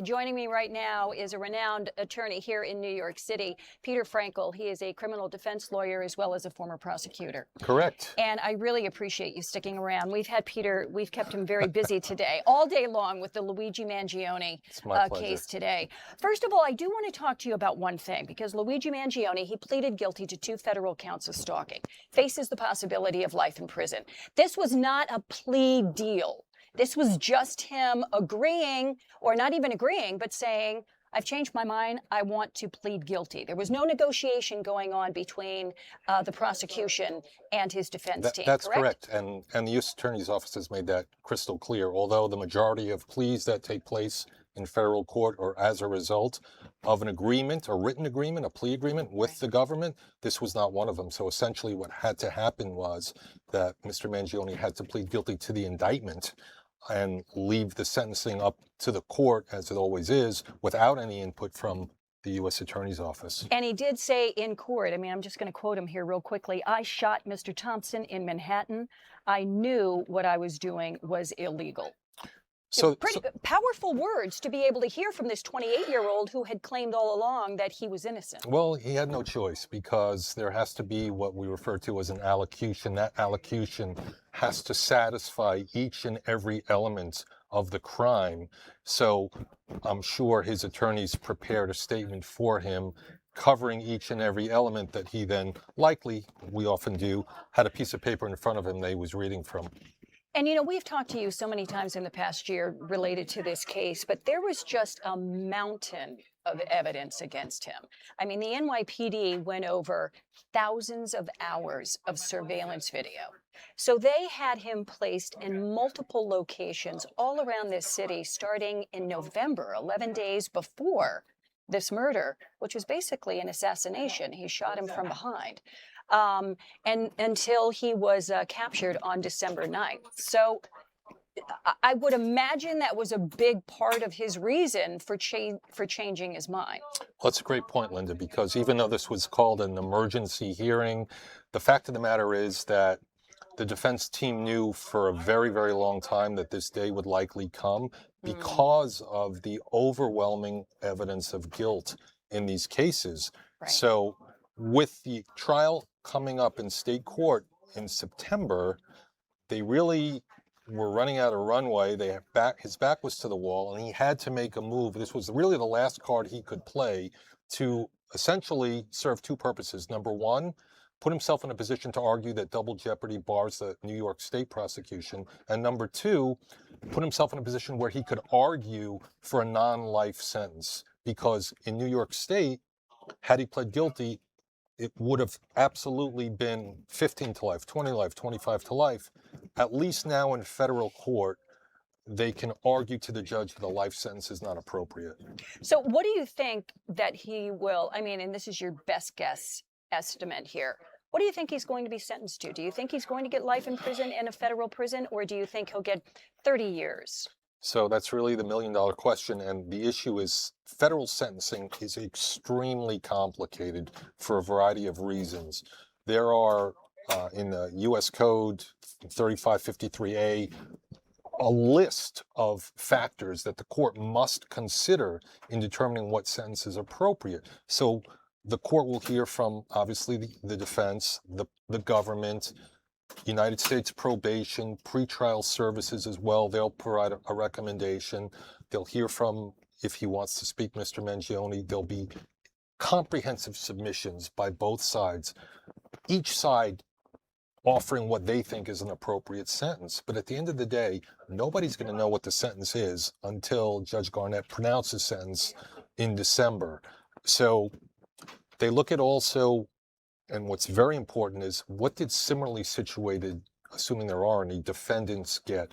Joining me right now is a renowned attorney here in New York City, Peter Frankel. He is a criminal defense lawyer as well as a former prosecutor. Correct. And I really appreciate you sticking around. We've kept him very busy today, all day long with the Luigi Mangione case today. First of all, I do want to talk to you about one thing, because Luigi Mangione, he pleaded guilty to 2 federal counts of stalking, faces the possibility of life in prison. This was not a plea deal. This was just him agreeing, or not even agreeing, but saying, I've changed my mind. I want to plead guilty. There was no negotiation going on between the prosecution and his defense team. That's correct. And the U.S. Attorney's Office has made that crystal clear. Although the majority of pleas that take place in federal court are as a result of an agreement, a written agreement, a plea agreement with the government, this was not one of them. So essentially what had to happen was that Mr. Mangione had to plead guilty to the indictment and leave the sentencing up to the court, as it always is, without any input from the U.S. Attorney's Office. And he did say in court, I mean, I'm just going to quote him here real quickly, I shot Mr. Thompson in Manhattan. I knew what I was doing was illegal. So powerful words to be able to hear from this 28-year-old who had claimed all along that he was innocent. Well, he had no choice, because there has to be what we refer to as an allocution. That allocution has to satisfy each and every element of the crime. So I'm sure his attorneys prepared a statement for him covering each and every element that he then, likely, we often do, had a piece of paper in front of him that he was reading from. And, you know, we've talked to you so many times in the past year related to this case, but there was just a mountain of evidence against him. I mean, the NYPD went over thousands of hours of surveillance video. So they had him placed in multiple locations all around this city starting in November, 11 days before this murder, which was basically an assassination. He shot him from behind. And until he was captured on December 9th. So I would imagine that was a big part of his reason for changing his mind. Well, that's a great point, Linda, because even though this was called an emergency hearing, the fact of the matter is that the defense team knew for a very, very long time that this day would likely come because of the overwhelming evidence of guilt in these cases. Right. So with the trial coming up in state court in September, they really were running out of runway. His back was to the wall, and he had to make a move. This was really the last card he could play to essentially serve 2 purposes. Number one, put himself in a position to argue that double jeopardy bars the New York State prosecution. And number 2, put himself in a position where he could argue for a non-life sentence. Because in New York State, had he pled guilty, it would have absolutely been 15 to life, 20 to life, 25 to life. At least now in federal court, they can argue to the judge that a life sentence is not appropriate. So what do you think that he will, I mean, and this is your best guess estimate here, what do you think he's going to be sentenced to? Do you think he's going to get life in prison in a federal prison, or do you think he'll get 30 years? So that's really the million-dollar question, and the issue is federal sentencing is extremely complicated for a variety of reasons. There are, in the U.S. Code 3553A, a list of factors that the court must consider in determining what sentence is appropriate. So the court will hear from, obviously, the defense, the government, United States probation, pretrial services as well. They'll provide a recommendation. They'll hear from, if he wants to speak, Mr. Mangione. There'll be comprehensive submissions by both sides, each side offering what they think is an appropriate sentence. But at the end of the day, nobody's going to know what the sentence is until Judge Garnett pronounces sentence in December. So they look at also, and what's very important is, what did similarly situated, assuming there are any, defendants get?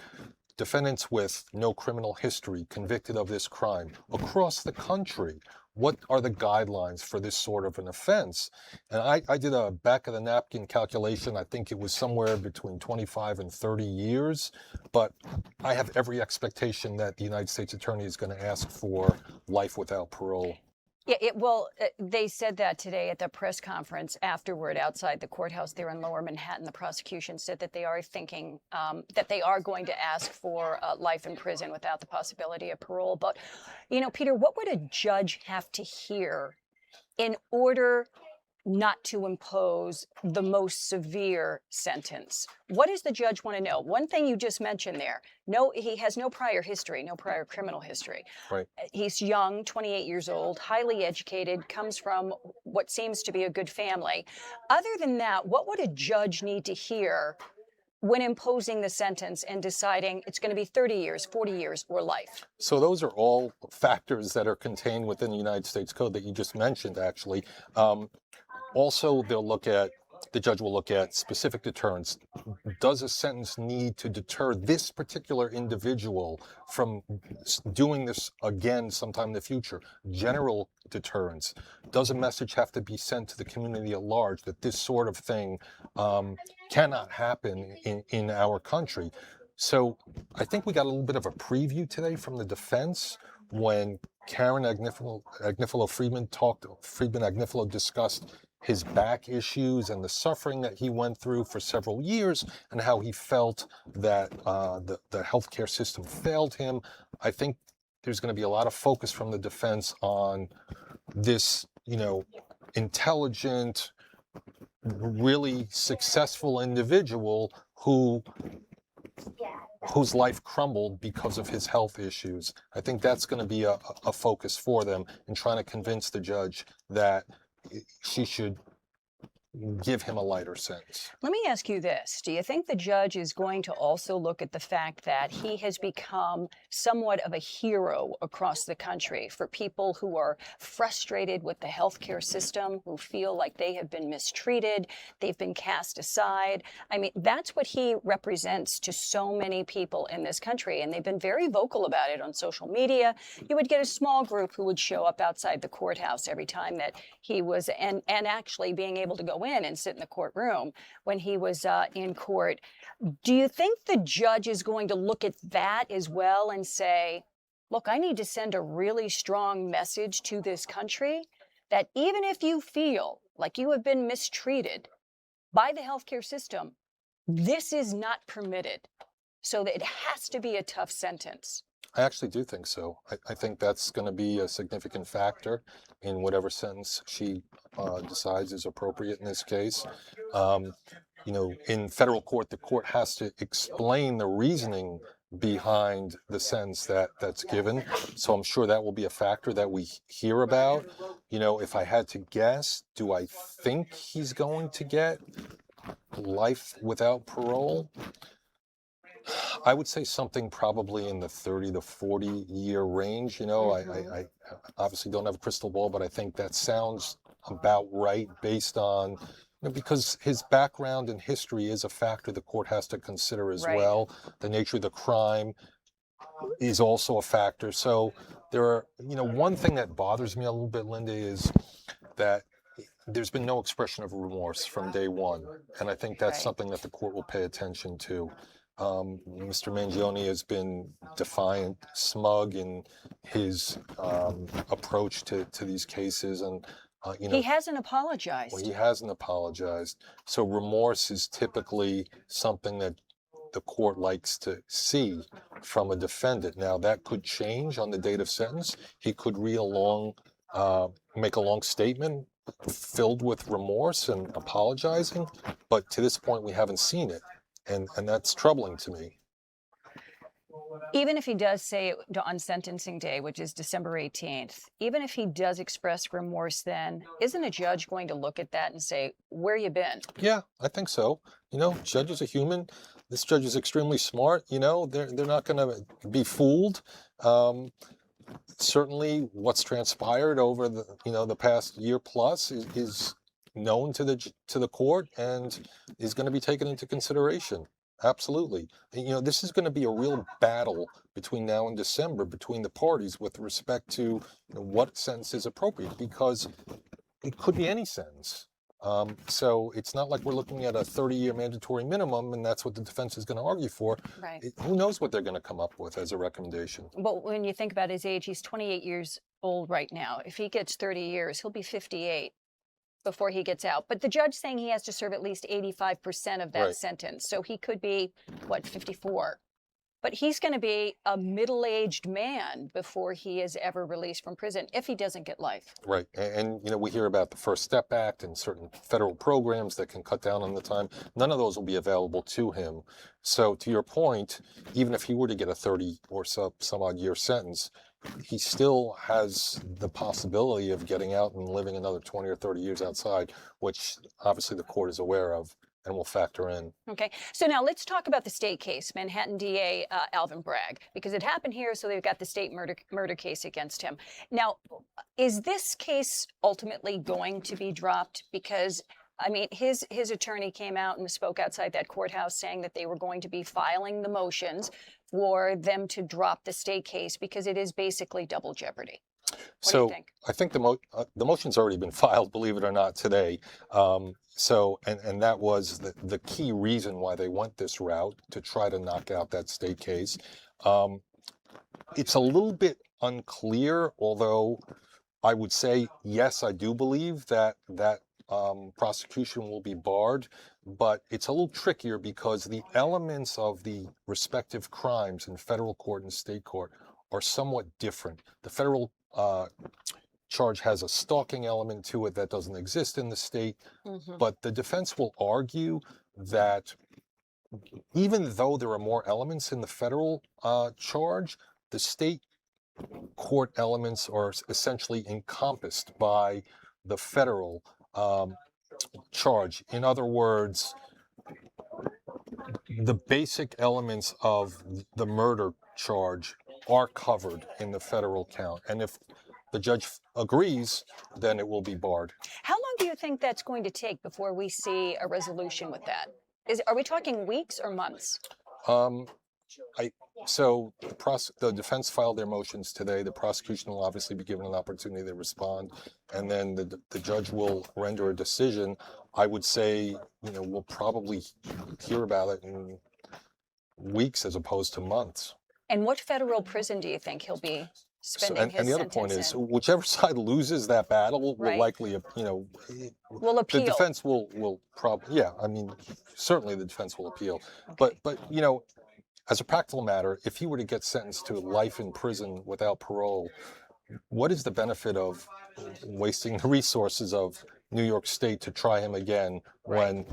Defendants with no criminal history convicted of this crime across the country. What are the guidelines for this sort of an offense? And I did a back of the napkin calculation. I think it was somewhere between 25 and 30 years. But I have every expectation that the United States Attorney is going to ask for life without parole. Yeah, they said that today at the press conference afterward outside the courthouse there in Lower Manhattan. The prosecution said that they are thinking that they are going to ask for life in prison without the possibility of parole. But, Peter, what would a judge have to hear in order not to impose the most severe sentence? What does the judge want to know? One thing you just mentioned there, no, he has no prior history, no prior criminal history. Right. He's young, 28 years old, highly educated, comes from what seems to be a good family. Other than that, what would a judge need to hear when imposing the sentence and deciding it's going to be 30 years, 40 years, or life? So those are all factors that are contained within the United States Code that you just mentioned, actually. Also, the judge will look at specific deterrence. Does a sentence need to deter this particular individual from doing this again sometime in the future? General deterrence. Does a message have to be sent to the community at large that this sort of thing cannot happen in our country? So I think we got a little bit of a preview today from the defense when Karen Agnifilo discussed his back issues and the suffering that he went through for several years and how he felt that the healthcare system failed him. I think there's going to be a lot of focus from the defense on this, intelligent, really successful individual whose life crumbled because of his health issues. I think that's going to be a focus for them in trying to convince the judge that she should give him a lighter sentence. Let me ask you this. Do you think the judge is going to also look at the fact that he has become somewhat of a hero across the country for people who are frustrated with the healthcare system, who feel like they have been mistreated, they've been cast aside? I mean, that's what he represents to so many people in this country, and they've been very vocal about it on social media. You would get a small group who would show up outside the courthouse every time that he was, and actually being able to go in and sit in the courtroom when he was in court. Do you think the judge is going to look at that as well and say, look, I need to send a really strong message to this country that even if you feel like you have been mistreated by the healthcare system, this is not permitted, so that it has to be a tough sentence? I actually do think so. I think that's going to be a significant factor in whatever sentence she decides is appropriate in this case. In federal court, the court has to explain the reasoning behind the sentence that's given. So I'm sure that will be a factor that we hear about. If I had to guess, do I think he's going to get life without parole? I would say something probably in the 30 to 40 year range. I obviously don't have a crystal ball, but I think that sounds about right based on, because his background and history is a factor the court has to consider as well. The nature of the crime is also a factor. So there are, one thing that bothers me a little bit, Linda, is that there's been no expression of remorse from day one. And I think that's something that the court will pay attention to. Mr. Mangione has been defiant, smug in his approach to these cases, and he hasn't apologized. Well, he hasn't apologized. So remorse is typically something that the court likes to see from a defendant. Now, that could change on the date of sentence. He could make a long statement filled with remorse and apologizing, but to this point, we haven't seen it. And that's troubling to me. Even if he does say it on sentencing day, which is December 18th, even if he does express remorse then, isn't a judge going to look at that and say, where you been? Yeah, I think so. Judges are human. This judge is extremely smart. They're not going to be fooled. Certainly what's transpired over the past year plus is known to the court and is going to be taken into consideration. Absolutely. This is going to be a real battle between now and December between the parties with respect to what sentence is appropriate, because it could be any sentence. So it's not like we're looking at a 30-year mandatory minimum and that's what the defense is going to argue for. Right. Who knows what they're going to come up with as a recommendation. But when you think about his age, he's 28 years old right now. If he gets 30 years, he'll be 58 before he gets out. But the judge saying he has to serve at least 85% of that Right. sentence. So he could be, what, 54? But he's going to be a middle-aged man before he is ever released from prison, if he doesn't get life. Right. And you know, we hear about the First Step Act and certain federal programs that can cut down on the time. None of those will be available to him. So to your point, even if he were to get a 30 or some odd year sentence, he still has the possibility of getting out and living another 20 or 30 years outside, which obviously the court is aware of and will factor in. Okay, so now let's talk about the state case, Manhattan DA Alvin Bragg, because it happened here, so they've got the state murder case against him. Now, is this case ultimately going to be dropped? Because, I mean, his attorney came out and spoke outside that courthouse saying that they were going to be filing the motions for them to drop the state case because it is basically double jeopardy. What do you think? I think the motion's already been filed, believe it or not, today. And that was the key reason why they went this route, to try to knock out that state case. It's a little bit unclear, although I would say, yes, I do believe that prosecution will be barred, but it's a little trickier because the elements of the respective crimes in federal court and state court are somewhat different. The federal charge has a stalking element to it that doesn't exist in the state, but the defense will argue that even though there are more elements in the federal charge, the state court elements are essentially encompassed by the federal charge. In other words, the basic elements of the murder charge are covered in the federal count. And if the judge agrees, then it will be barred. How long do you think that's going to take before we see a resolution with that? Are we talking weeks or months? So the defense filed their motions today. The prosecution will obviously be given an opportunity to respond, and then the judge will render a decision. I would say, we'll probably hear about it in weeks as opposed to months. And what federal prison do you think he'll be spending his and the other point is, whichever side loses that battle will likely, will appeal. The defense will probably, certainly the defense will appeal. Okay. But as a practical matter, if he were to get sentenced to life in prison without parole, what is the benefit of wasting the resources of New York State to try him again when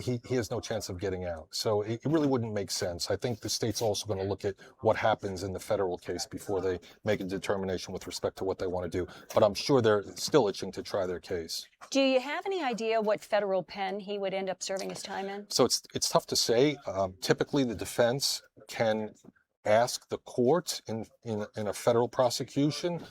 he has no chance of getting out? So it really wouldn't make sense. I think the state's also going to look at what happens in the federal case before they make a determination with respect to what they want to do. But I'm sure they're still itching to try their case. Do you have any idea what federal pen he would end up serving his time in? So it's tough to say. Typically, the defense can ask the court in a federal prosecution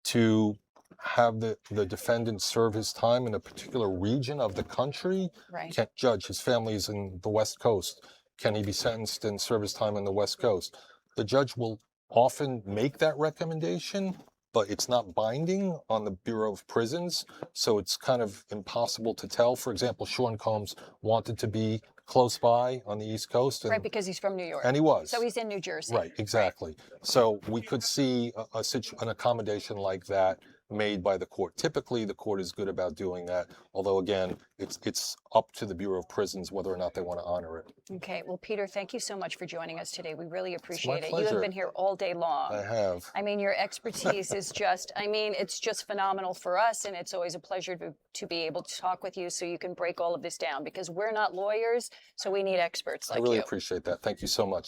to have the defendant serve his time in a particular region of the country. Right. Can't judge. His family is in the West Coast. Can he be sentenced and serve his time on the West Coast? The judge will often make that recommendation, but it's not binding on the Bureau of Prisons, so it's kind of impossible to tell. For example, Sean Combs wanted to be close by on the East Coast. Right, because he's from New York. And he was. So he's in New Jersey. Right, exactly. Right. So we could see an accommodation like that made by the court. Typically, the court is good about doing that, although again, it's up to the Bureau of Prisons whether or not they want to honor it. Okay, well, Peter, thank you so much for joining us today. We really appreciate it. It's my pleasure. You have been here all day long. I have. I mean, your expertise is just, it's just phenomenal for us, and it's always a pleasure to be able to talk with you so you can break all of this down, because we're not lawyers, so we need experts like you. I really appreciate that. Thank you so much.